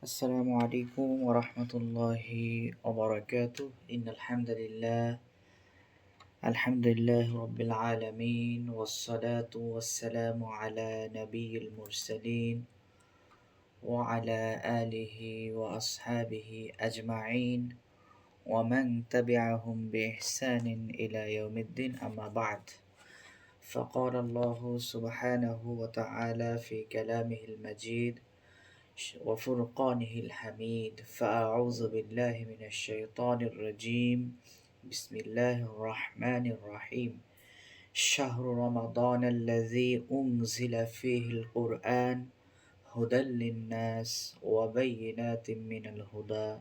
السلام عليكم ورحمة الله وبركاته الحمد لله رب العالمين والصلاة والسلام على نبي المرسلين وعلى آله وأصحابه أجمعين ومن تبعهم بإحسان إلى يوم الدين أما بعد. فقال الله سبحانه وتعالى في كلامه المجيد وفرقانه الحميد فأعوذ بالله من الشيطان الرجيم بسم الله الرحمن الرحيم شهر رمضان الذي أنزل فيه القرآن هدى للناس وبينات من الهدى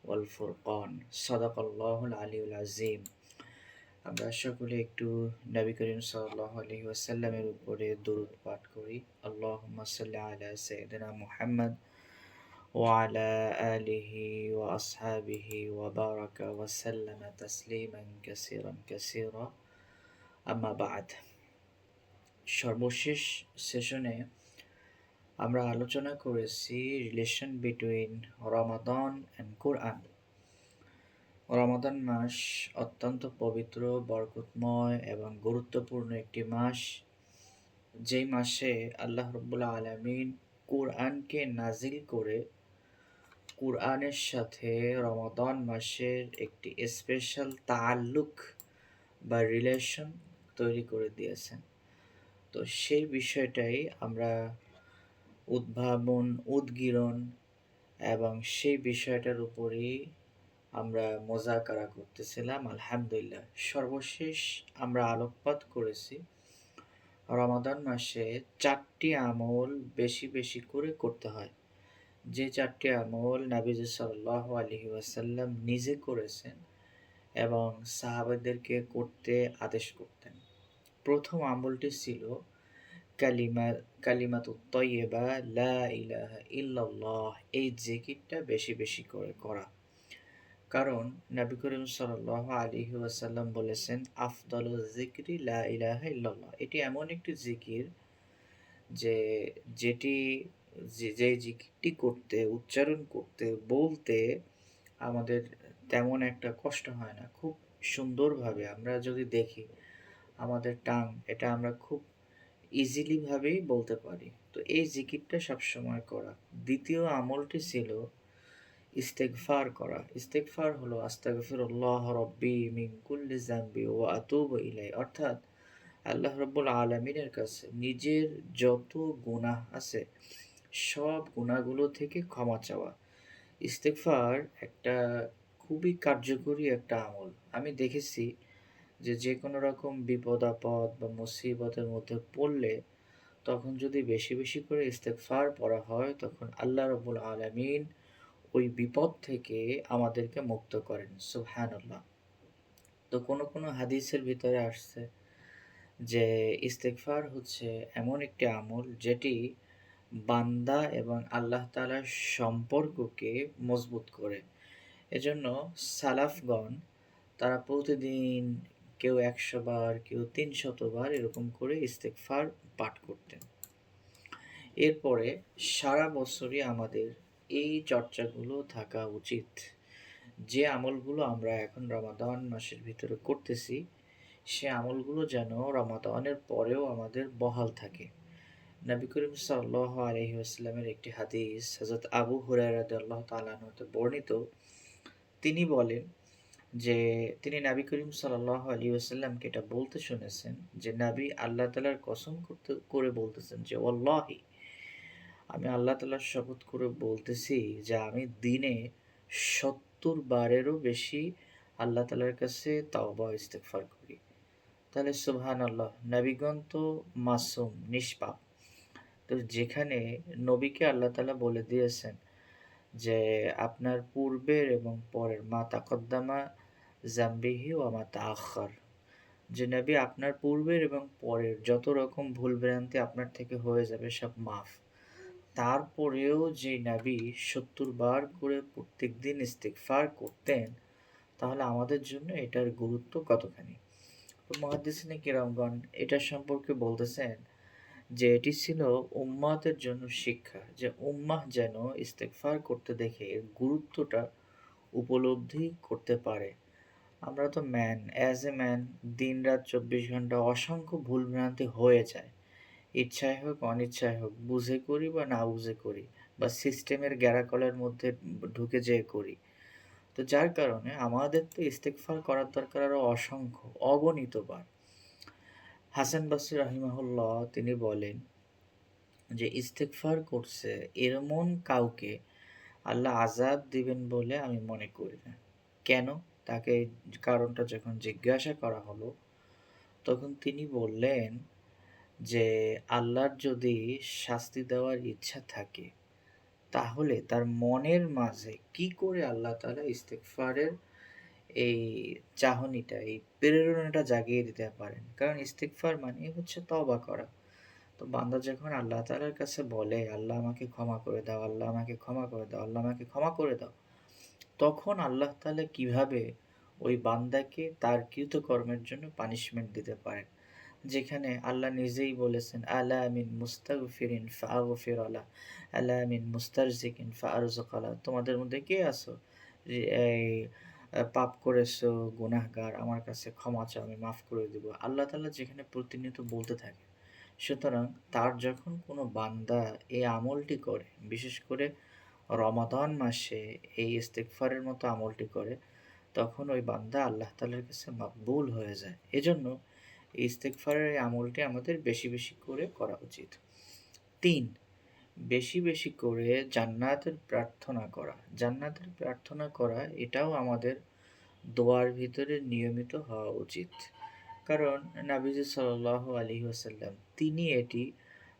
والفرقان صدق الله العلي العظيم. আমরা সকলে একটু নবী করিম সাল্লাল্লাহু আলাইহি ওয়াসাল্লামের উপরে দরুদ পাঠ করি। আল্লাহুম্মা সাল্লি আলা সাইয়্যিদিনা মুহাম্মদ ওয়া আলা আলিহি ওয়া আসহাবিহি ওয়া বারাকা ওয়া সাল্লামা তাসলিমান কাসীরা আম্মা বা'দ। সর্বশেষ সেশনে আমরা আলোচনা করেছি রিলেশন বিটুইন রমাদান এন্ড কোরআন। রমাদান মাস অত্যন্ত পবিত্র, বরকতময় এবং গুরুত্বপূর্ণ একটি মাস, যেই মাসে আল্লাহ রাব্বুল আলামিন কোরআনকে নাজিল করে কোরআনের সাথে রমাদান মাসের একটি স্পেশাল তাআল্লুক বা রিলেশন তৈরি করে দিয়েছেন। তো সেই বিষয়টাই আমরা উদ্গীরণ এবং সেই বিষয়টার উপরেই আমরা মোজাকারা করতেছিলাম। আলহামদুলিল্লাহ, সর্বশেষ আমরা আলোকপাত করেছি রমাদান মাসে 4টি আমল বেশি বেশি করে করতে হয়, যে 4টি আমল নবীজি সাল্লাল্লাহু আলাইহি ওয়াসাল্লাম নিজে করেছেন এবং সাহাবাদেরকে করতে আদেশ করতেন। প্রথম আমলটি ছিল কালিমাতুত তাইয়্যিবা লা ইলাহা ইল্লাল্লাহ, এই জিকিরটা বেশি বেশি করে করা। কারণ নবী করিম সাল্লাল্লাহু আলাইহি ওয়াসাল্লাম বলেছেন, আফদালুজ যিকরি লা ইলাহা ইল্লাল্লাহ। এটি এমন একটি জিকির যেটি জিকিরটি করতে, উচ্চারণ করতে, বলতে আমাদের তেমন একটা কষ্ট হয় না। খুব সুন্দরভাবে আমরা যদি দেখি আমাদের টাং, এটা আমরা খুব ইজিলি ভাবেই বলতে পারি। তো এই জিকিরটা সবসময় করা। দ্বিতীয় আমলটি ছিল ইস্তেগফার করা। ইস্তেগফার হলো আস্তাগফিরুল্লাহ রাব্বি মিন কুল্লি যামবি ওয়া আতুবু ইলাইহি, অর্থাৎ আল্লাহ রাব্বুল আলামিনের কাছে নিজের যত গুনাহ আছে সব গুনাহগুলো থেকে ক্ষমা চাওয়া। ইস্তেগফার একটা খুবই কার্যকরী একটা আমল। আমি দেখেছি যে কোনো রকম বিপদ আপদ বা মুসিবতের মধ্যে পড়লে তখন যদি বেশি বেশি করে ইস্তেগফার পড়া হয়, তখন আল্লাহ রাব্বুল আলামিন ওই বিপদ থেকে আমাদেরকে মুক্ত করেন। সুবহানাল্লাহ। তো কোনো হাদিসের ভিতরে আসছে যে ইস্তেগফার হচ্ছে এমন একটি আমল যেটি বান্দা এবং আল্লাহ তাআলার সম্পর্ককে মজবুত করে। এজন্য সালাফগণ তারা প্রতিদিন কেউ 100 বার, কেউ 300 বার এরকম করে ইস্তেগফার পাঠ করতেন। এরপরে সারা বছরই আমাদের এই চর্চাগুলো থাকা উচিত। যে আমলগুলো আমরা এখন রমাদান মাসের ভিতরে করতেছি, সে আমলগুলো যেন রমাদানের পরেও আমাদের বহাল থাকে। নবী করিম সাল্লাল্লাহু আলাইহি ওয়াসাল্লামের একটি হাদিস হযরত আবু হুরায়রা রাদিয়াল্লাহু তাআলা আনহু হতে বর্ণিত। তিনি বলেন যে তিনি নবী করিম সাল্লাল্লাহু আলাইহি ওয়াসাল্লামকে এটা বলতে শুনেছেন যে নবী আল্লাহ তাআলার কসম করে বলতেছেন যে ওয়াল্লাহি, আমি আল্লাহ তাআলার শপথ করে বলতেছি যে আমি দিনে 70 বারেরও বেশি আল্লাহ তাআলার কাছে তাওবা ইস্তেগফার করি। তাহলে সুবহানাল্লাহ, নবীগণ তো মাসুম, নিষ্পাপ। তো যেখানে নবীকে আল্লাহ তাআলা বলে দিয়েছেন যে আপনার পূর্বের এবং পরের মা তাকদ্দামা জামবিহি ওয়া মা তাআখার, যে নবী আপনার পূর্বের এবং পরের যত রকম ভুল ভ্রান্তি আপনার থেকে হয়ে যাবে সব মাফ। তারপরেও যে নবী 70 বার করে প্রত্যেকদিন ইস্তেগফার করতেন, তাহলে আমাদের জন্য এটার গুরুত্ব কতখানি। তো মুহাদ্দিসিনে কিরামগণ এটা সম্পর্কে বলতেছেন যে এটি ছিল উম্মাতের জন্য শিক্ষা, যে উম্মাহ যেন ইস্তেগফার করতে দেখে এর গুরুত্বটা উপলব্ধি করতে পারে। আমরা তো ম্যান, অ্যাজ এ ম্যান দিন-রাত ২৪ ঘন্টা অসংখ্য ভুলভ্রান্তি হয়ে যায়। ইচ্ছায় হোক, অনিচ্ছায় হোক, বুঝে করি বা না বুঝে করি বা সিস্টেমের গ্যাড়াকলের মধ্যে ঢুকে যেয়ে করি। তো যার কারণে আমাদের তো ইস্তেগফার করার দরকার আরো অসংখ্য, অগণিতবার। হাসান বসরি রাহিমাহুল্লাহ তিনি বলেন যে ইস্তেগফার করছে এমন কাউকে আল্লাহ আযাব দিবেন বলে আমি মনে করি না। কেন? তাকে এই কারণটা যখন জিজ্ঞাসা করা হলো, তখন তিনি বললেন যে আল্লাহর যদি শাস্তি দেওয়ার ইচ্ছা থাকে, তাহলে তার মনের মাঝে কি করে আল্লাহ তাআলা ইস্তেগফারের এই চাহনিটা, এই প্রেরণাটা জাগিয়ে দিতে পারেন? কারণ ইস্তেগফার মানেই হচ্ছে তওবা করা। তো বান্দা যখন আল্লাহ তাআলার কাছে বলে, "আল্লাহ আমাকে ক্ষমা করে দাও, আল্লাহ আমাকে ক্ষমা করে দাও, আল্লাহ আমাকে ক্ষমা করে দাও।" তখন আল্লাহ তাআলা কিভাবে ওই বান্দাকে তার কৃতকর্মের জন্য পানিশমেন্ট দিতে পারেন। যেখানে আল্লাহ নিজেই বলেছেন, "আলা মিন মুস্তাগফিরিন ফাআগফির লাহ, আলা মিন মুস্তারজিকিন ফাআরযুক লাহ।" তোমাদের মধ্যে কে আছো যে এই পাপ করেছো, গুনাহগার, আমার কাছে ক্ষমা চাও, আমি মাফ করে দিব। আল্লাহ তাআলা যেখানে প্রতিনিয়ত বলতে থাকে। সুতরাং তার যখন কোনো বান্দা এই আমলটি করে, বিশেষ করে রমাদান মাসে এই ইস্তেগফারের মতো আমলটি করে, তখন ওই বান্দা আল্লাহ তাআলার কাছে মাকবুল হয়ে যায়। এজন্য এই ইস্তেগফারের এই আমলটি আমাদের বেশি, বেশি করে করা উচিত। ৩. বেশি, বেশি করে জান্নাতের প্রার্থনা করা। জান্নাতের প্রার্থনা করা এটাও আমাদের দোয়ার ভিতরে নিয়মিত হওয়া উচিত। কারণ নবীজি সাল্লাল্লাহু আলাইহি ওয়াসাল্লাম তিনি এটি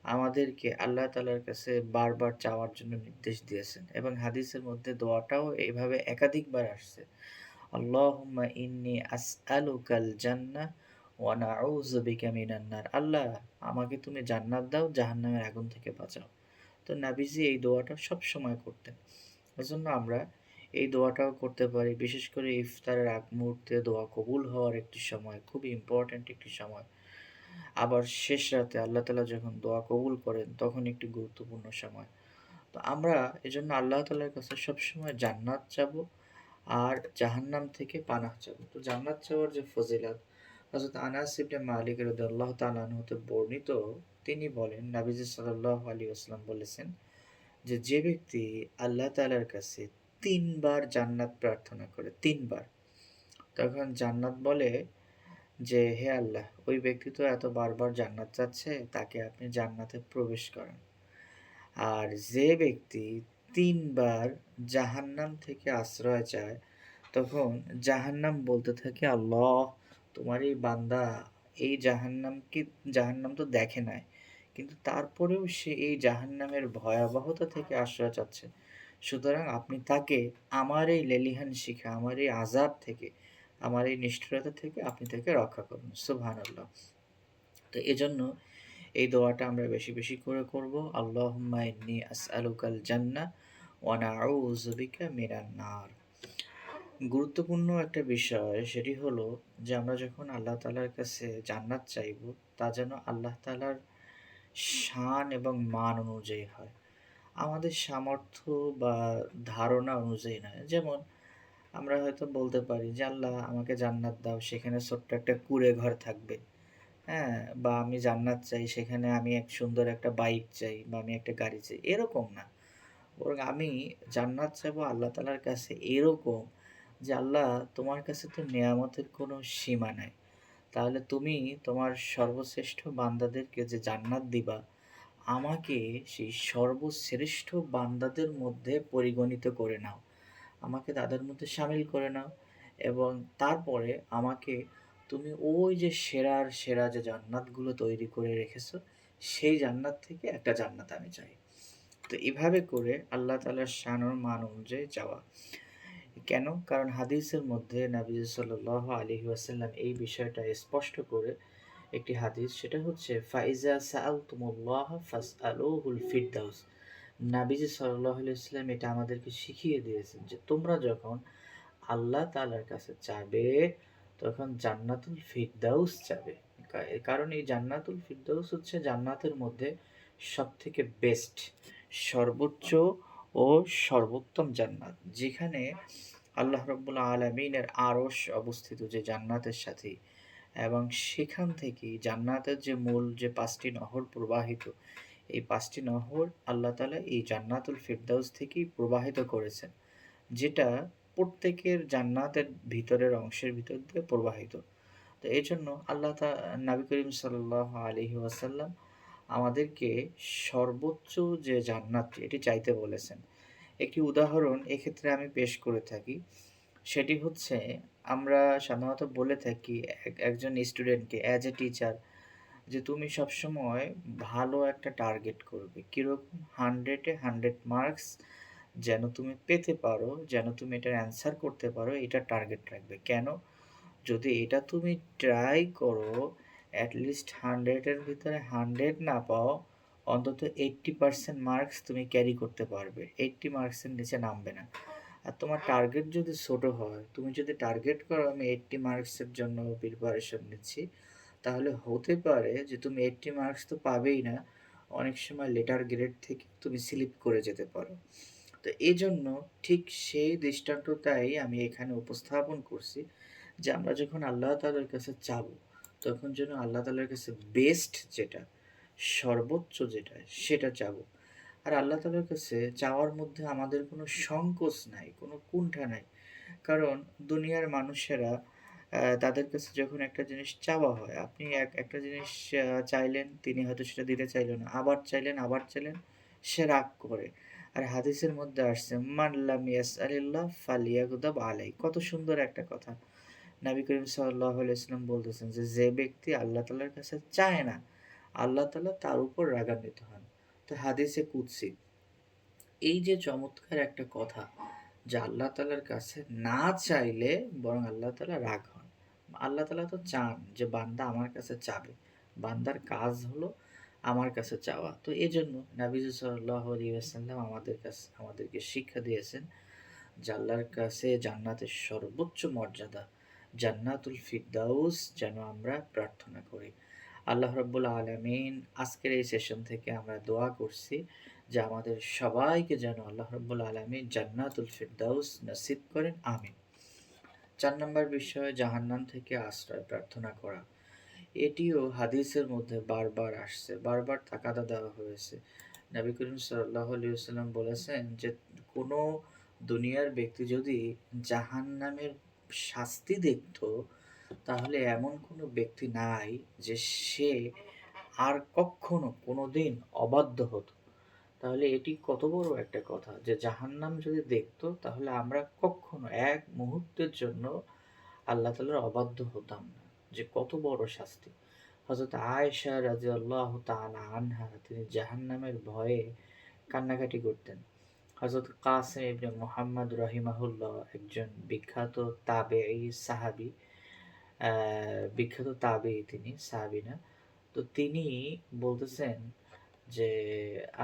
আমাদেরকে আল্লাহ তাআলার কাছে বারবার চাওয়ার জন্য নির্দেশ দিয়েছেন এবং হাদিসের মধ্যে দোয়াটাও এভাবে একাধিকবার আসছে। আল্লাহুম্মা ইন্নী আসআলুকাল জান্নাহ ওয়া নাউযু বিকা মিনান নার। আল্লাহ আমাকে তুমি জান্নাত দাও, জাহান্নামের আগুন থেকে বাঁচাও। তো নবীজি এই দোয়াটা সবসময় করতেন। এজন্য আমরা এই দোয়াটাও করতে পারি। বিশেষ করে ইফতারের আগ মুহূর্তে দোয়া কবুল হওয়ার একটি সময়, খুবই ইম্পর্ট্যান্ট একটি সময়। আবার শেষ রাতে আল্লাহ তাআলা যখন দোয়া কবুল করেন তখন একটি গুরুত্বপূর্ণ সময়। তো আমরা এজন্য আল্লাহ তাআলার কাছে সবসময় জান্নাত চাবো আর জাহান্নাম থেকে পানাহ চাবো। তো জান্নাত চাওয়ার যে ফজিলত, হযরত আনাস ইবনে মালিক রাদিয়াল্লাহু তাআলা আনহু হতে বর্ণিত, তিনি বলেন নবীজি সাল্লাল্লাহু আলাইহি ওয়াসাল্লাম বলেছেন যে, যে ব্যক্তি আল্লাহ তাআলার কাছে ৩ বার জান্নাত প্রার্থনা করে, ৩ বার, তখন জান্নাত বলে যে, "হে আল্লাহ, ওই ব্যক্তি তো এত বারবার জান্নাত চাচ্ছে, তাকে আপনি জান্নাতে প্রবেশ করান।" আর যে ব্যক্তি ৩ বার জাহান্নাম থেকে আশ্রয় চায়, তখন জাহান্নাম বলতে থাকে, "আল্লাহ, তোমার এই বান্দা এই জাহান্নাম তো দেখে নাই। কিন্তু তারপরেও সে এই জাহান্নামের ভয়াবহতা থেকে আশ্রয় চাচ্ছে। সুতরাং আপনি তাকে আমার এই লেলিহান শিখা, আমার এই আযাব থেকে, আমার এই নিষ্ঠুরতা থেকে আপনি তাকে রক্ষা করুন।" সুবহানাল্লাহ। তো এজন্য এই দোয়াটা আমরা বেশি, বেশি করে করব। আল্লাহুম্মা ইন্নী আসআলুকাল জান্নাহ ওয়া নাউযু বিকা মিনান নার। গুরুত্বপূর্ণ একটা বিষয় সেটি হলো যে আমরা যখন আল্লাহ তাআলার কাছে জান্নাত চাইবো, তা যেন আল্লাহ তাআলার শান এবং মান অনুযায়ী হয়। আমাদের সামর্থ্য বা ধারণা অনুযায়ী নয়। যেমন আমরা হয়তো বলতে পারি যে, "আল্লাহ আমাকে জান্নাত দাও, সেখানে ছোট্ট একটা কুঁড়ে ঘর থাকবে।" হ্যাঁ? বা আমি জান্নাত চাই, সেখানে আমি এক সুন্দর একটা বাইক চাই বা আমি একটা গাড়ি চাই। এরকম না। বরং আমি জান্নাত চাইবো আল্লাহ তাআলার কাছে এরকম যে, "আল্লাহ তোমার কাছে তো নেয়ামতের কোনো সীমা নাই। তাহলে তুমি তোমার সর্বশ্রেষ্ঠ বান্দাদেরকে যে জান্নাত দিবা, আমাকে সেই সর্বশ্রেষ্ঠ বান্দাদের মধ্যে পরিগণিত করে নাও। আমাকে তাদের মধ্যে শামিল করে নাও এবং তারপরে আমাকে তুমি ওই যে সেরার সেরা যে জান্নাতগুলো তৈরি করে রেখেছো, সেই জান্নাত থেকে একটা জান্নাত আমি চাই।" তো এভাবে করে আল্লাহ তাআলার শান ও মান অনুযায়ী চাওয়া। কেন? কারণ হাদিসের মধ্যে নবী সাল্লাল্লাহু আলাইহি ওয়াসাল্লাম এই বিষয়টা স্পষ্ট করে একটি হাদিস, সেটা হচ্ছে ফাইজা সাআলতুমুল্লাহ ফাসআলুহুল ফিরদাউস। নবীজি সাল্লাল্লাহু আলাইহি ওয়াসাল্লাম এটা আমাদেরকে শিখিয়ে দিয়েছেন যে তোমরা যখন আল্লাহ তাআলার কাছে চাবে, তখন জান্নাতুল ফিরদাউস চাবে। কারণ এই জান্নাতুল ফিরদৌস হচ্ছে জান্নাতের মধ্যে সবথেকে বেস্ট, সর্বোচ্চ ও সর্বোত্তম জান্নাত, যেখানে আল্লাহ রাব্বুল আলামিনের আরশ অবস্থিত যে জান্নাতের সাথেই, এবং সেখান থেকেই জান্নাতের যে মূল যে ৫টি নহর প্রবাহিত, এই ৫টি নহর আল্লাহ তাআলা এই জান্নাতুল ফিরদাউস থেকেই প্রবাহিত করেছেন, যেটা প্রত্যেকের জান্নাতের ভিতরের অংশের ভিতর দিয়ে প্রবাহিত। তো এজন্য নবী করিম সাল্লাল্লাহু আলাইহি ওয়াসাল্লাম আমাদেরকে সর্বোচ্চ যে জান্নাতটি এটি চাইতে বলেছেন। একটি উদাহরণ এক্ষেত্রে আমি পেশ করে থাকি। সেটি হচ্ছে, আমরা সাধারণত বলে থাকি একজন স্টুডেন্টকে অ্যাজ এ টিচার, যে তুমি সবসময় ভালো একটা টার্গেট করবে। কিরকম? 100 এ 100 মার্কস যেন তুমি পেতে পারো, যেন তুমি এটার অ্যান্সার করতে পারো, এটা টার্গেট রাখবে। কেন? যদি এটা তুমি ট্রাই করো, এট লিস্ট 100 এর ভিতরে 100 না পাও, অন্তত 80% মার্কস তুমি ক্যারি করতে পারবে। 80 মার্কসের নিচে নামবে না। আর তোমার টার্গেট যদি ছোট হয়, তুমি যদি টার্গেট করো আমি 80 মার্কসের জন্য প্রিপারেশন নিচ্ছি, তাহলে হতে পারে যে তুমি 80 মার্কস তো পাবেই না, অনেক সময় লেটার গ্রেড থেকে তুমি স্লিপ করে যেতে পারো। তো এজন্য ঠিক সেই দৃষ্টান্তটাই আমি এখানে উপস্থাপন করছি, যে আমরা যখন আল্লাহ তাআলার কাছে চাবো, তখন যেন আল্লাহ তাআলার কাছে বেস্ট যেটা, সর্বোচ্চ যেটা, সেটা চাবো। আর আল্লাহ তাআলার কাছে চাওয়ার মধ্যে আমাদের কোনো সংকোচ নাই, কোনো কুণ্ঠা নাই। কারণ দুনিয়ার মানুষেরা তাদের কাছে যখন একটা জিনিস চাওয়া হয়, আপনি একটা জিনিস চাইলেন, তিনি হয়তো সেটা দিতে চাইল না। আবার চাইলেন, সে রাগ করে। আর হাদিসের মধ্যে আসছে, মান লাম ইয়াসআলিল্লাহ ফালিয়াগদাব আলাই। কত সুন্দর একটা কথা। নবী করিম সাল্লাল্লাহু আলাইহি ওয়াসাল্লাম বলতেছেন যে, যে ব্যক্তি আল্লাহ তাআলার কাছে চায় না, আল্লাহ তাআলা তার উপর রাগান্বিত হন। তো হাদিসে কুদসি, এই যে চমৎকার একটা কথা, যে আল্লাহ তাআলার কাছে না চাইলে বরং আল্লাহ তাআলা রাগ হন। আল্লাহ তাআলা তো চান যে বান্দা আমার কাছে চাবে। বান্দার কাজ হলো আমার কাছে চাওয়া। তো এজন্য নবীজি সাল্লাল্লাহু আলাইহি ওয়াসাল্লাম আমাদেরকে শিক্ষা দিয়েছেন যে আল্লাহর কাছে জান্নাতের সর্বোচ্চ মর্যাদা, জান্নাতুল ফিরদাউস যেন আমরা প্রার্থনা করি। আল্লাহ রাব্বুল আলামিন আজকের এই সেশন থেকে আমরা দোয়া করছি যে আমাদের সবাইকে যেন আল্লাহ রাব্বুল আলামিন জান্নাতুল ফিরদাউস নসিব করেন। আমিন। ৪ নম্বর বিষয়, জাহান্নাম থেকে আশ্রয় প্রার্থনা করা। এটিও হাদিসের মধ্যে বারবার আসছে, বারবার তাকাদা দেওয়া হয়েছে। নবী করিম সাল্লাল্লাহু আলাইহি ওয়াসাল্লাম বলেছেন যে কোনো দুনিয়ার ব্যক্তি যদি জাহান্নামের শাস্তি দেখতো, তাহলে এমন কোনো ব্যক্তি নাই যে সে আর কখনো কোনোদিন অবাধ্য হতো। তাহলে এটি কত বড় একটা কথা, যে জাহান্নাম যদি দেখতো তাহলে আমরা কখনো এক মুহূর্তের জন্য আল্লাহ তাআলার অবাধ্য হতাম না। যে কত বড় শাস্তি। হযরত আয়েশা রাদিয়াল্লাহু তাআলা আনহা তিনি জাহান্নামের ভয়ে কান্নাকাটি করতেন। হযরত কাসিম ইবনে মুহাম্মদ রাহিমাহুল্লাহ একজন বিখ্যাত তাবেঈ সাহাবী, বিখ্যাত তাবেঈ, তিনি সাহাবী না। তো তিনি বলতেছেন যে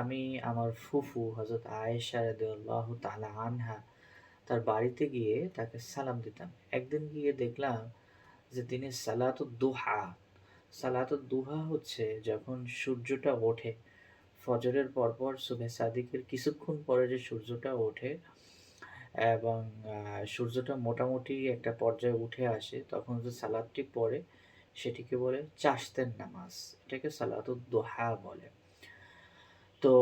আমি আমার ফুফু হযরত আয়েশা রাদিয়াল্লাহু তাআলা আনহা তার বাড়িতে গিয়ে তাকে সালাম দিতাম। একদিন গিয়ে দেখলাম যে তিনি সালাতুদ দুহা হচ্ছে যখন সূর্যটা ওঠে, ফজরের পরপর সুবহে সাদিকের কিছুক্ষণ পরে যে সূর্যটা ওঠে এবং সূর্যটা মোটামুটি একটা পর্যায়ে উঠে আসে, তখন যে সালাদটি পড়ে সেটিকে বলে চাশতের নামাজ। এটাকে সালাতুদ দুহা বলে। তো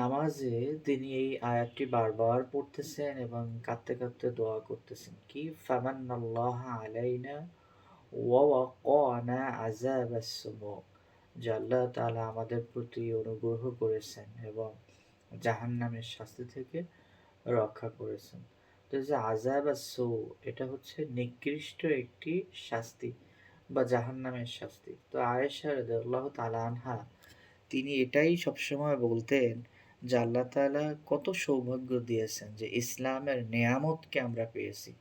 নামাজে তিনি এই আয়াতটি বারবার পড়তেছেন এবং কাঁদতে কাঁদতে দোয়া করতেছেন, কি ফামান্নাল্লাহু আলাইনা ওয়া ওয়াকানা আযাবাস সুমূম, যে আল্লাহ তাআলা আমাদের প্রতি অনুগ্রহ করেছেন এবং জাহান্নামের শাস্তি থেকে রক্ষা করেছেন। তো এই যে আযাবাস সু, এটা হচ্ছে নিকৃষ্ট একটি শাস্তি বা জাহান্নামের শাস্তি। তো আয়েশা রাদিয়াল্লাহু তাআলা আনহা তিনি এটাই সবসময় বলতেন যে আল্লাহ তাআলা কত সৌভাগ্য দিয়েছেন যে ইসলামের নেয়ামতকে আমরা পেয়েছি।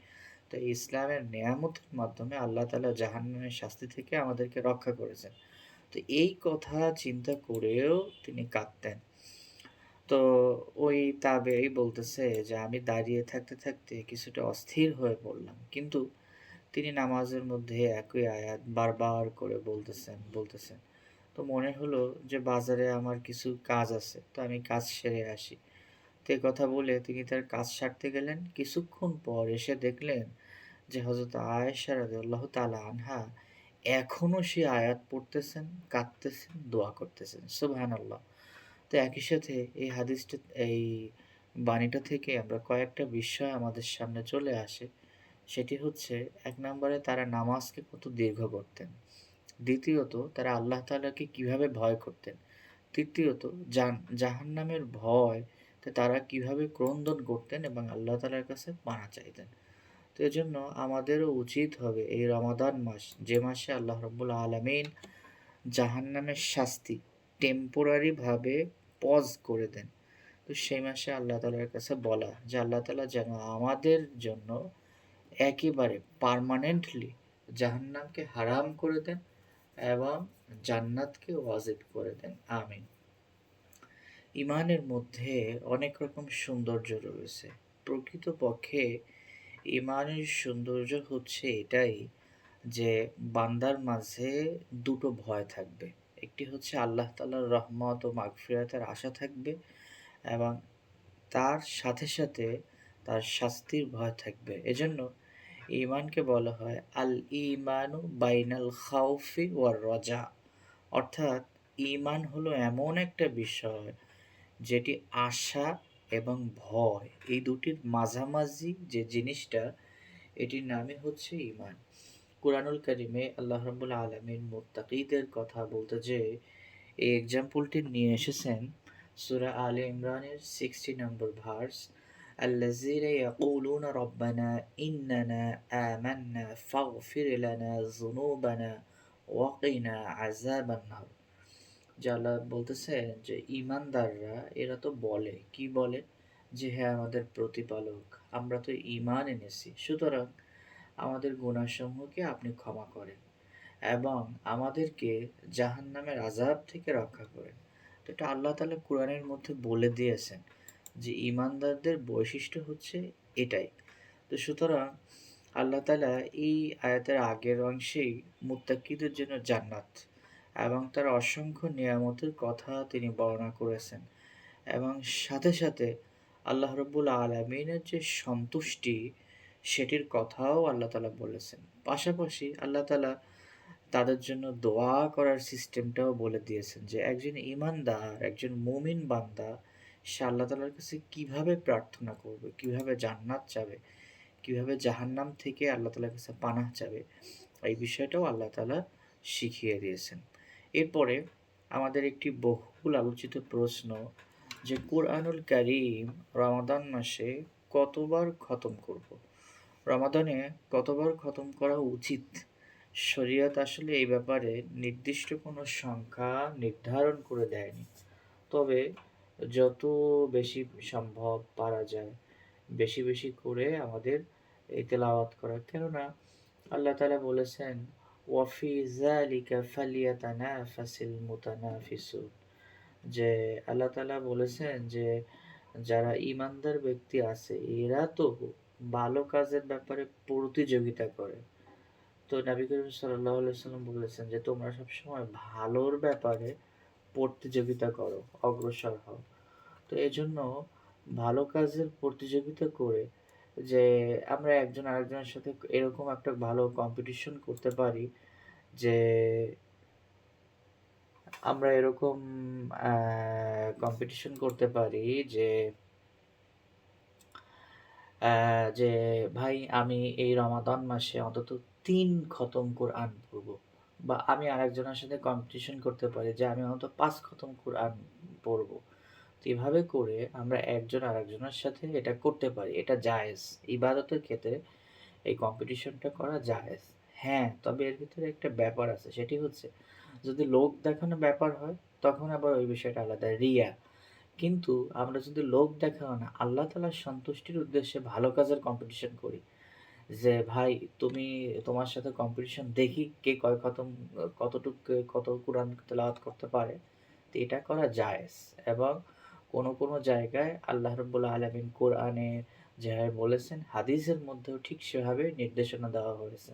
তো ইসলামের নেয়ামতের মাধ্যমে আল্লাহ তাআলা জাহান্নামের শাস্তি থেকে আমাদেরকে রক্ষা করেছেন। তো এই কথা চিন্তা করেও তিনি কাঁদতেন। তো ওই তাবেঈ বলতেছে যে আমি দাঁড়িয়ে থাকতে থাকতে কিছুটা অস্থির হয়ে পড়লাম, কিন্তু তিনি নামাজের মধ্যে একই আয়াত বারবার করে বলতেছেন। তো মনে হলো যে বাজারে আমার কিছু কাজ আছে, তো আমি কাজ সেরে আসি। তো এ কথা বলে তিনি তার কাজ সারতে গেলেন। কিছুক্ষণ পর এসে দেখলেন যে হযরত আয়েশা রাদিয়াল্লাহু তাআলা আনহা এখনো সেই আয়াত পড়তেছেন, কাঁদতেছেন, দোয়া করতেছেন। সুবহানাল্লাহ! তো একই সাথে এই হাদিসটা এই বাণীটা থেকে আমরা কয়েকটা বিষয় আমাদের সামনে চলে আসে। সেটি হচ্ছে ১ নম্বরে তারা নামাজকে কত দীর্ঘ করতেন। দ্বিতীয়ত তারা আল্লাহ তাআলাকে কিভাবে ভয় করতেন। তৃতীয়ত জাহান্নামের ভয়তে তারা কিভাবে ক্রন্দন করতেন এবং আল্লাহ তাআলার কাছে পানা চাইতেন। তো এজন্য আমাদেরও উচিত হবে এই রমাদান মাস, যে মাসে আল্লাহ রাব্বুল আলামিন জাহান্নামের শাস্তি টেম্পোরারি ভাবে পজ করে দেন। তো সেই মাসে আল্লাহ তাআলার কাছে বলা যে আল্লাহ তাআলা যেন আমাদের জন্য একেবারে পার্মানেন্টলি জাহান্নামকে হারাম করে দেন এবং জান্নাতকে ওয়াজিব করে দেন। আমিন। ঈমানের মধ্যে অনেক রকম সৌন্দর্য রয়েছে। প্রকৃতপক্ষে ঈমানের সৌন্দর্য হচ্ছে এটাই যে বান্দার মাঝে দুটো ভয় থাকবে। একটি হচ্ছে আল্লাহ তাআলার রহমত ও মাগফিরাতের আশা থাকবে এবং তার সাথে তার শাস্তির ভয় থাকবে। এজন্য ঈমানকে বলা হয় আল-ঈমানু বাইনাল খাউফি ওয়ার রজা। অর্থাৎ ঈমান হলো এমন একটা বিষয় যেটি আশা এবং ভয় এই দুটির মাঝামাঝি যে জিনিসটা, এটির নামই হচ্ছে ঈমান। কুরআনুল কারীমে আল্লাহ রাব্বুল আলামিন মুত্তাকীদের কথা বলতে যেয়ে এই এক্সাম্পলটি নিয়ে এসেছেন সূরা আলে ইমরানের 60 নম্বর ভার্স, আল্লাযীনা ইয়াকুলুনা রাব্বানা ইন্নানা আমান্না ফাগফির লানা যুনুবানা ওয়া কিনা আযাবান নার। যে আল্লাহ বলতেছেন যে ঈমানদাররা এরা তো বলে, কি বলে? যে হে আমাদের প্রতিপালক, আমরা তো ঈমান এনেছি। সুতরাং আমাদের গুনাহসমূহকে আপনি ক্ষমা করেন এবং আমাদেরকে জাহান্নামের আযাব থেকে রক্ষা করেন। তো এটা আল্লাহ তাআলা কোরআনের মধ্যে বলে দিয়েছেন যে ঈমানদারদের বৈশিষ্ট্য হচ্ছে এটাই। তো সুতরাং আল্লাহ তাআলা এই আয়াতের আগের অংশেই মুত্তাকিদের জন্য জান্নাত এবং তার অসংখ্য নিয়ামতের কথা তিনি বর্ণনা করেছেন এবং সাথে আল্লাহ রাব্বুল আলামিনের যে সন্তুষ্টি সেটির কথাও আল্লাহ তাআলা বলেছেন। পাশাপাশি আল্লাহ তাআলা তাদের জন্য দোয়া করার সিস্টেমটাও বলে দিয়েছেন যে একজন ঈমানদার, একজন মুমিন বান্দা সে আল্লাহ তাআলার কাছে কিভাবে প্রার্থনা করবে, কিভাবে জান্নাত চাবে, কিভাবে জাহান্নাম থেকে আল্লাহ তাআলার কাছে পানাহ চাবে, এই বিষয়টাও আল্লাহ তাআলা শিখিয়ে দিয়েছেন। এরপরে আমাদের একটি বহুল আলোচিত প্রশ্ন যে কুরআনুল কারীম রমাদান মাসে কতবার খতম করব? রমাদানে কতবার খতম করা উচিত? শরীয়ত আসলে এই ব্যাপারে নির্দিষ্ট কোনো সংখ্যা নির্ধারণ করে দেয়নি। তবে যত বেশি সম্ভব পারা যায় বেশি করে আমাদের এই তেলাওয়াত করা। কেননা আল্লাহ তাআলা বলেছেন, "ওয়াফি যালিকা ফালইয়াতানাফাসিল মুতানাফিসুন।" যে আল্লাহ তাআলা বলেছেন যে যারা ঈমানদার ব্যক্তি আছে এরা তো ভালো কাজের ব্যাপারে প্রতিযোগিতা করে। তো নবী করিম সাল্লাল্লাহু আলাইহি ওয়াসাল্লাম বলেছেন যে তোমরা সবসময় ভালোর ব্যাপারে প্রতিযোগিতা করো, অগ্রসর হও। তো এজন্য ভালো কাজের প্রতিযোগিতা করে যে আমরা একজন আরেকজনের সাথে এরকম একটা ভালো কম্পিটিশন করতে পারি যে আমরা এরকম কম্পিটিশন করতে পারি যে যে ভাই আমি এই রমাদান মাসে অন্তত ৩ খতম কোরআন পড়বো। বা আমি আরেকজনের সাথে কম্পিটিশন করতে পারি যে আমি অন্তত ৫ খতম কোরআন পড়বো। তো এভাবে করে আমরা একজন আরেকজনের সাথে এটা করতে পারি। এটা জায়েজ। ইবাদতের ক্ষেত্রে এই কম্পিটিশনটা করা জায়েজ। হ্যাঁ, তবে এর ভিতরে একটা ব্যাপার আছে। সেটি হচ্ছে যদি লোক দেখানো ব্যাপার হয় তখন আবার ওই বিষয়টা আলাদা, রিয়া। কিন্তু আমরা যদি লোক দেখানো না, আল্লাহ তাআলার সন্তুষ্টির উদ্দেশ্যে ভালো কাজের কম্পিটিশন করি। যে ভাই তুমি তোমার সাথে কম্পিটিশন দেখি কে কয় খতম কত কুরআন তেলাওয়াত করতে পারে। তো এটা করা জায়েজ এবং কোনো জায়গায় আল্লাহ রাব্বুল আলামিন কোরআনে যেভাবে বলেছেন হাদিসের মধ্যেও ঠিক সেভাবে নির্দেশনা দেওয়া হয়েছে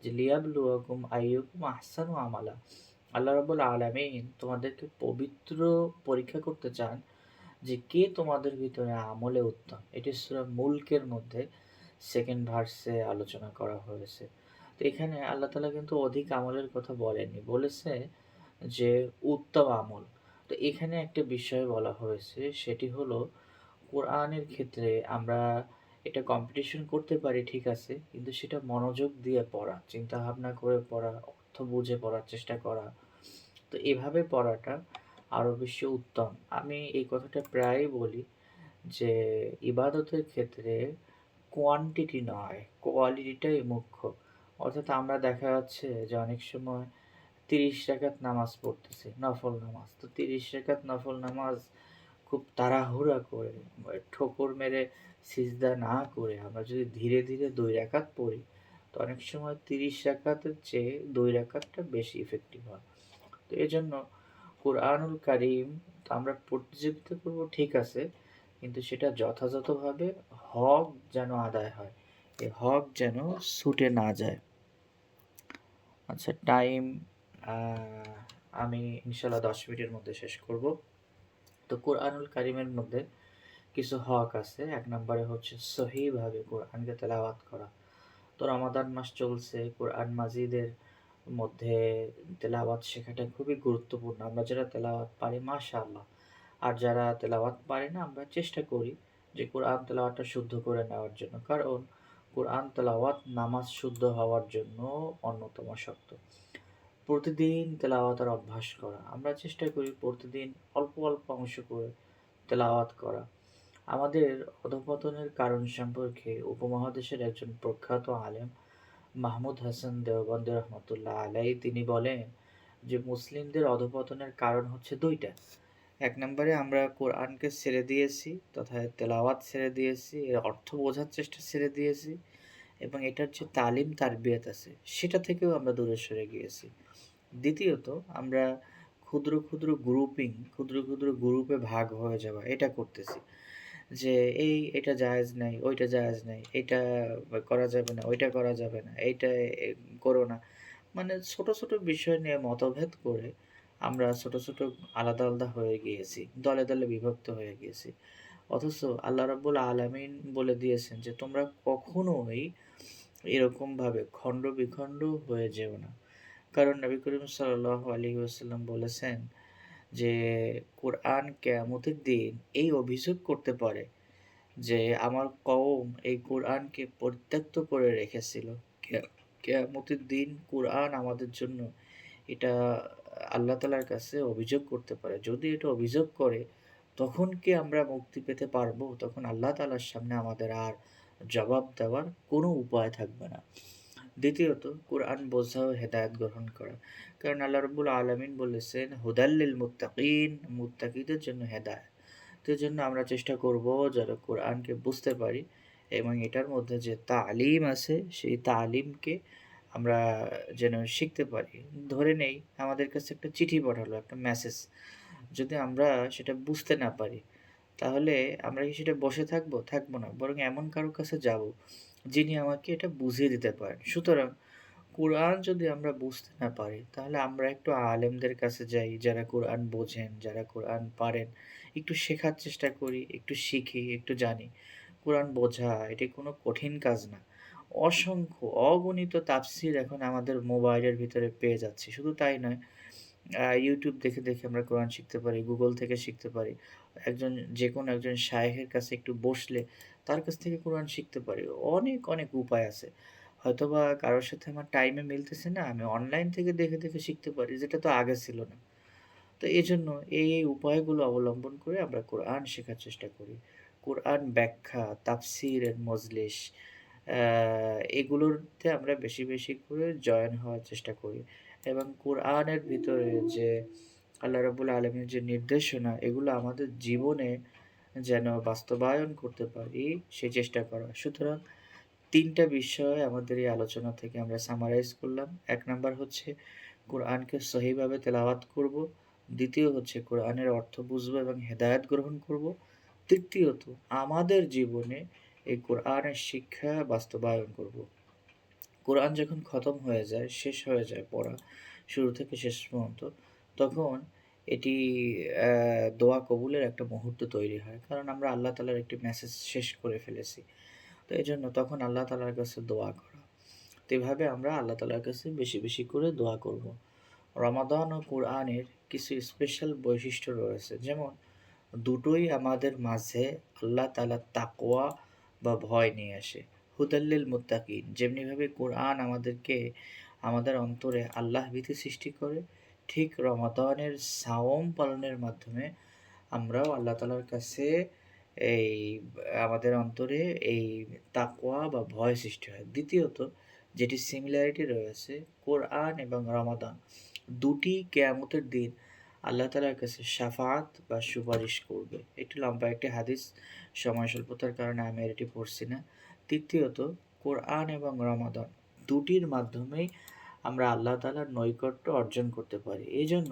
যে লিয়াবলুয়াকুম আইয়ুকুম আহসানু আমালা। আল্লাহ রাব্বুল আলামিন তোমাদেরকে পবিত্র পরীক্ষা করতে চান যে কে তোমাদের ভিতরে আমলে উত্তম। এটি সূরা মুলকের মধ্যে 2nd ভার্সে আলোচনা করা হয়েছে। তো এখানে আল্লাহ তাআলা কিন্তু অধিক আমলের কথা বলেননি। বলেছে যে উত্তম আমল। তো এখানে একটা বিষয় বলা হয়েছে সেটি হলো কোরআনের ক্ষেত্রে আমরা এটা কম্পিটিশন করতে পারি ঠিক আছে, কিন্তু সেটা মনোযোগ দিয়ে পড়া, চিন্তাভাবনা করে পড়া, অর্থ বুঝে পড়ার চেষ্টা করা। তো এভাবে পড়াটা আরও বেশি উত্তম। আমি এই কথাটা প্রায়ই বলি যে ইবাদতের ক্ষেত্রে কোয়ান্টিটি নয়, কোয়ালিটিটাই মুখ্য। অর্থাৎ আমরা দেখা যাচ্ছে যে অনেক সময় ৩০ রাকাত নামাজ পড়তেছি, নফল নামাজ। তো ৩০ রাকাত নফল নামাজ খুব তাড়াহুড়া করে ঠোকর মেরে সিজদা না করে আমরা যদি ধীরে, ধীরে ২ রাকাত পড়ি, তো অনেক সময় ৩০ রাকাতের চেয়ে ২ রাকাতটা বেশি ইফেক্টিভ হয়। তো এজন্য কুরআনুল কারীম তো আমরা প্রতিযোগিতা করব ঠিক আছে, কিন্তু সেটা যথাযথভাবে হক যেন আদায় হয়। এই হক যেন ছুটে না যায়। আচ্ছা টাইম আ আমি ইনশাআল্লাহ ১০ মিনিটের মধ্যে শেষ করব। তো কুরআনুল কারীমের মধ্যে কিছু হক আছে। ১ নম্বরে হচ্ছে সহিভাবে কোরআনকে তেলাওয়াত করা। তো রমাদান মাস চলছে, কোরআন মাজিদের মধ্যে তেলাওয়াত শেখাটা খুবই গুরুত্বপূর্ণ। আমরা যারা তেলাওয়াত পারি মাশাআল্লাহ। আর যারা তেলাওয়াত পারি না আমরা চেষ্টা করি যে কোরআন তেলাওয়াতটা শুদ্ধ করে নেওয়ার জন্য। কারণ কোরআন তেলাওয়াত নামাজ শুদ্ধ হওয়ার জন্য অন্যতম শর্ত। প্রতিদিন তেলাওয়াতের অভ্যাস করা। আমরা চেষ্টা করি প্রতিদিন অল্প, অল্প অংশ করে তেলাওয়াত করা। আমাদের অধঃপতনের কারণ সম্পর্কে উপমহাদেশের একজন প্রখ্যাত আলেম মাহমুদ হাসান দেওবন্দি রহমতুল্লাহ আলাইহি তিনি বলেন যে মুসলিমদের অধঃপতনের কারণ হচ্ছে ২ টা। ১ নম্বরে আমরা কোরআনকে ছেড়ে দিয়েছি তথা তেলাওয়াত ছেড়ে দিয়েছি, এর অর্থ বোঝার চেষ্টা ছেড়ে দিয়েছি এবং এটার যে তালিম তারবিয়াত আছে সেটা থেকেও আমরা দূরে সরে গিয়েছি। দ্বিতীয়ত আমরা ক্ষুদ্র, ক্ষুদ্র ক্ষুদ্র, ক্ষুদ্র গ্রুপে ভাগ হয়ে যাওয়া এটা করতেছি। যে এটা জায়েজ নাই, ওইটা জায়েজ নাই, এইটা করা যাবে না, ওইটা করা যাবে না, এইটা করো না। মানে ছোট, ছোট বিষয় নিয়ে মতভেদ করে আমরা ছোট, ছোট আলাদা, আলাদা হয়ে গিয়েছি। দলে, দলে বিভক্ত হয়ে গিয়েছি। অথচ আল্লাহ রাব্বুল আলামিন বলে দিয়েছেন যে তোমরা কখনোই এরকমভাবে খন্ড-বিখন্ড হয়ে যেও না। কারণ নবী করিম সাল্লাল্লাহু আলাইহি ওয়াসাল্লাম বলেছেন যে কোরআন কিয়ামতের দিন এই অভিযোগ করতে পারে যে আমার কওম এই কোরআনকে পরিত্যক্ত করে রেখেছিল। কেয়ামতের দিন কোরআন আমাদের জন্য এটা আল্লাহ তাআলার কাছে অভিযোগ করতে পারে। যদি এটা অভিযোগ করে তখন কি আমরা মুক্তি পেতে পারবো? তখন আল্লাহ তাআলার সামনে আমাদের আর জবাব দেওয়ার কোনো উপায় থাকবে না। দ্বিতীয়ত কোরআন বোঝা ও হেদায়েত গ্রহণ করা। কারণ আল্লাহ রাব্বুল আলামিন বলেছেন হুদাল্লিল মুত্তাকিন, মুত্তাকিদের জন্য হেদায়েত। তো এজন্য আমরা চেষ্টা করব যেন কোরআনকে বুঝতে পারি এবং এটার মধ্যে যে তালিম আছে সেই তালিমকে আমরা যেন শিখতে পারি। ধরে নেই আমাদের কাছে একটা চিঠি পাঠালো, একটা মেসেজ। যদি আমরা সেটা বুঝতে না পারি তাহলে আমরা কি সেটা বসে থাকবো? থাকবো না। বরং এমন কারো কাছে যাব যিনি আমাকে এটা বুঝিয়ে দিতে পারেন। সুতরাং কোরআন যদি আমরা বুঝতে না পারি তাহলে আমরা একটু আলেমদের কাছে যাই যারা কোরআন বোঝেন, যারা কোরআন পারেন। একটু শেখার চেষ্টা করি, একটু শিখি, একটু জানি। কোরআন বোঝা এটি কোনো কঠিন কাজ না। অসংখ্য অগণিত তাফসির এখন আমাদের মোবাইলের ভিতরে পেয়ে যাচ্ছি। শুধু তাই নয়, YouTube দেখে, দেখে আমরা কোরআন শিখতে পারি, Google থেকে শিখতে পারি। যেকোনো একজন শায়েখের কাছে একটু বসলে তার কাছ থেকে কোরআন শিখতে পারি। অনেক, অনেক উপায় আছে। হয়তোবা কারো সাথে আমার টাইমে মিলতেছে না, আমি অনলাইন থেকে দেখে, দেখে শিখতে পারি যেটা তো আগে ছিল না। তো এজন্য এই উপায়গুলো অবলম্বন করে আমরা কোরআন শেখার চেষ্টা করি। কোরআন ব্যাখ্যা, তাফসিরের মজলিস এগুলোতে আমরা বেশি, বেশি করে জয়েন হওয়ার চেষ্টা করি এবং কোরআনের ভিতরে যে আল্লাহ রাব্বুল আলামিনের যে নির্দেশনা এগুলো আমাদের জীবনে যেন বাস্তবায়ন করতে পারি সে চেষ্টা করা। সুতরাং ৩ টা বিষয় আমাদের এই আলোচনা থেকে আমরা সামারাইজ করলাম। ১ নাম্বার হচ্ছে কোরআনকে সহিভাবে তেলাওয়াত করব। দ্বিতীয় হচ্ছে কোরআনের অর্থ বুঝবো এবং হেদায়েত গ্রহণ করব। তৃতীয়ত আমাদের জীবনে এই কোরআনের শিক্ষা বাস্তবায়ন করব। কোরআন যখন খতম হয়ে যায়, শেষ হয়ে যায় পড়া, শুরু থেকে শেষ পর্যন্ত, তখন এটি দোয়া কবুলের একটা মুহূর্ত তৈরি হয়। কারণ আমরা আল্লাহ তাআলার একটি মেসেজ শেষ করে ফেলেছি। তো এজন্য তখন আল্লাহ তাআলার কাছে দোয়া করা। তো এভাবে আমরা আল্লাহ তাআলার কাছে বেশি, বেশি করে দোয়া করব। রমাদান ও কোরআনের কিছু স্পেশাল বৈশিষ্ট্য রয়েছে। যেমন দুটোই আমাদের মাঝে আল্লাহ তাআলার তাকওয়া বা ভয় নিয়ে আসে। হুদাল্লিল মুত্তাকিন, যেমনিভাবে কোরআন আমাদেরকে আমাদের অন্তরে আল্লাহ ভীতি সৃষ্টি করে, ঠিক রমাদানের সাওম পালনের মাধ্যমে আমরাও আল্লাহ তাআলার কাছে এই আমাদের অন্তরে এই তাকওয়া বা ভয় সৃষ্টি হয়। দ্বিতীয়ত, যেটি সিমিলারিটি রয়েছে, কোরআন এবং রমাদান দুটি কিয়ামতের দিন আল্লাহ তাআলার কাছে শাফাআত বা সুপারিশ করবে। একটু লম্বা একটি হাদিস, সময় স্বল্পতার কারণে আমি আর এটি পড়ছি না। তৃতীয়ত, কোরআন এবং রমাদান দুটির মাধ্যমেই আমরা আল্লাহ তাআলার নৈকট্য অর্জন করতে পারি। এজন্য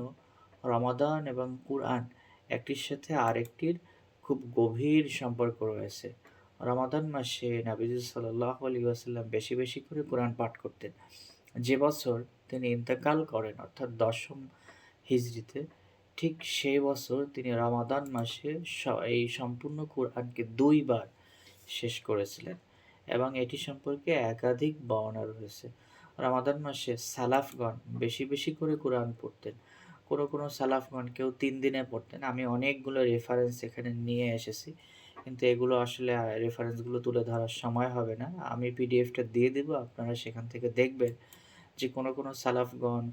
রমাদান এবং কোরআন একটির সাথে আরেকটির খুব গভীর সম্পর্ক রয়েছে। রমাদান মাসে নবীজি সাল্লাল্লাহু আলাইহি ওয়াসাল্লাম বেশি, বেশি করে কোরআন পাঠ করতেন। যে বছর তিনি ইন্তেকাল করেন অর্থাৎ ১০ম হিজরিতে, ঠিক সেই বছর তিনি রমাদান মাসে এই সম্পূর্ণ কোরআনকে ২ বার শেষ করেছিলেন এবং এটি সম্পর্কে একাধিক বর্ণনা রয়েছে। রমাদান মাসে সালাফগণ বেশি, বেশি করে কোরআন পড়তেন। কোনো সালাফগণ কেউ ৩ দিনে পড়তেন। আমি অনেকগুলো রেফারেন্স এখানে নিয়ে এসেছি। কিন্তু এগুলো আসলে রেফারেন্সগুলো তুলে ধরার সময় হবে না। আমি পিডিএফটা দিয়ে দিব, আপনারা সেখান থেকে দেখবেন যে কোনো সালাফগণ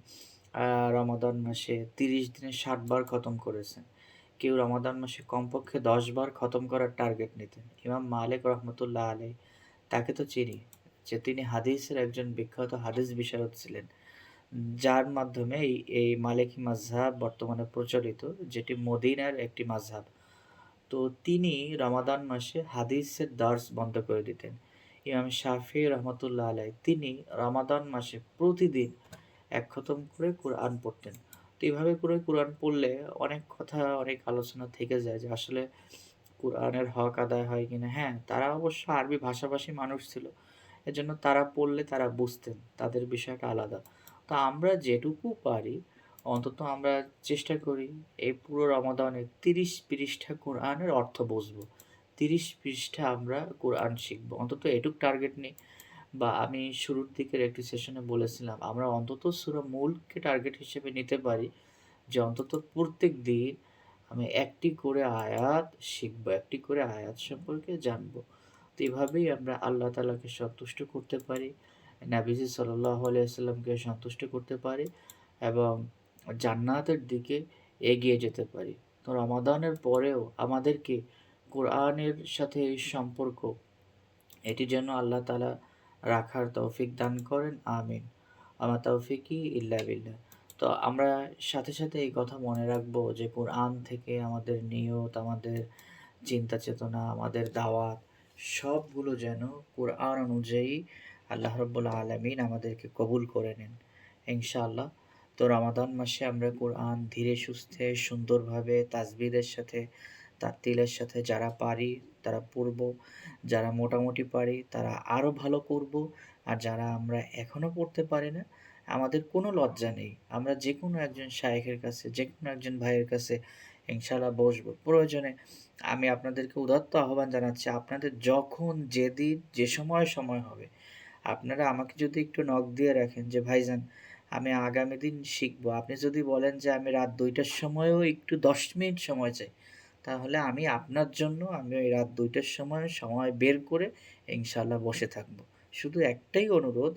রমাদান মাসে ৩০ দিনে ৬০ বার খতম করেছেন। কেউ রমাদান মাসে কমপক্ষে ১০ বার খতম করার টার্গেট নিতেন। ইমাম মালিক রহমতুল্লাহ আলাইহ, তাকে তো চিনি, যে তিনি হাদিসের একজন বিখ্যাত হাদিস বিশারদ ছিলেন। যার মাধ্যমে এই মালিকি মাযহাব বর্তমানে প্রচলিত, যেটি মদিনার একটি মাযহাব। তো তিনি রমাদান মাসে হাদিসের দার্স বন্ধ করে দিতেন। ইমাম শাফিঈ রহমতুল্লাহ আলাইহ, তিনি রমাদান মাসে প্রতিদিন ১ খতম করে কোরআন পড়তেন। তো এভাবে করে কোরআন পড়লে অনেক কথা, অনেক আলোচনা থেকে যায় যে আসলে কোরআনের হক আদায় হয় কিনা। হ্যাঁ, তারা অবশ্য আরবি ভাষাভাষী মানুষ ছিল। এজন্য তারা পড়লে তারা বুঝতেন, তাদের বিষয়টা আলাদা। তো আমরা যেটুকু পারি অন্তত আমরা চেষ্টা করি এই পুরো রমাদানে ৩০ পৃষ্ঠা কোরআনের অর্থ বুঝবো। ৩০ পৃষ্ঠা আমরা কোরআন শিখবো। অন্তত এটুক টার্গেট নিই। বা আমি শুরুর দিকের একটি সেশনে বলেছিলাম, আমরা অন্তত সূরা মুলককে টার্গেট হিসেবে নিতে পারি যে অন্তত প্রত্যেক দিন আমি একটি করে আয়াত শিখবো, একটি করে আয়াত সম্পর্কে জানবো। তো এভাবেই আমরা আল্লাহ তাআলাকে সন্তুষ্ট করতে পারি, নবীজি সাল্লাল্লাহু আলাইহি ওয়াসাল্লামকে সন্তুষ্ট করতে পারি এবং জান্নাতের দিকে এগিয়ে যেতে পারি। তো রমাদানের পরেও আমাদেরকে কোরআনের সাথে এই সম্পর্ক, এটি যেন আল্লাহ তাআলা রাখার তৌফিক দান করেন। আমিন। আমা তাওফিকি ইল্লা বিল্লাহ। তো আমরা সাথে, সাথে এই কথা মনে রাখবো যে কোরআন থেকে আমাদের নিয়ত, আমাদের চিন্তা চেতনা, আমাদের দাওয়াত সবগুলো যেন কোরআন অনুযায়ী আল্লাহ রাব্বুল আলামিন আমাদেরকে কবুল করে নেন। ইনশাআল্লাহ। তো রমাদান মাসে আমরা কোরআন ধীরে সুস্থে সুন্দরভাবে তাজবিদের সাথে, তারতিলের সাথে যারা পারি তারা পড়ব। যারা মোটামুটি পারি তারা আরও ভালো করব। আর যারা আমরা এখনও পড়তে পারি না, আমাদের কোনো লজ্জা নেই। আমরা যেকোনো একজন শায়েখের কাছে, যেকোনো একজন ভাইয়ের কাছে ইনশাআল্লাহ বসবো। প্রয়োজনে আমি আপনাদেরকে উদাত্ত আহ্বান জানাচ্ছি, আপনাদের যখন, যেদিন, যে সময় হবে, আপনারা আমাকে যদি একটু নক দিয়ে রাখেন যে ভাইজান আমি আগামী দিন শিখবো। আপনি যদি বলেন যে আমি রাত ২টার সময়ও একটু ১০ মিনিট সময় চাই, তাহলে আমি আপনার জন্য আমি ওই রাত ২টার সময় বের করে ইনশাআল্লাহ বসে থাকবো। শুধু একটাই অনুরোধ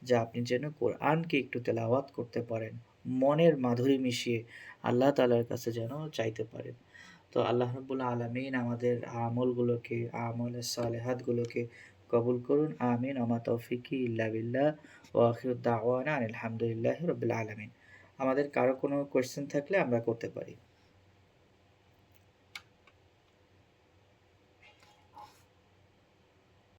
যে আপনি যেন কোরআনকে একটু তেলাওয়াত করতে পারেন। মনের মাধুরী মিশিয়ে আল্লাহ তাআলার কাছে যেন চাইতে পারেন। তো আল্লাহ রাব্বুল আলামিন আমাদের আমলগুলোকে, আমলে সালেহাতগুলোকে কবুল করুন। আমিন। ওয়া মা তৌফিকি ইল্লা বিল্লাহ। ওয়া আখিরু দাওয়ানা আনিল হামদুলিল্লাহি রাব্বিল আলামিন। আমাদের কারো কোনো কোয়েশ্চেন থাকলে আমরা করতে পারি।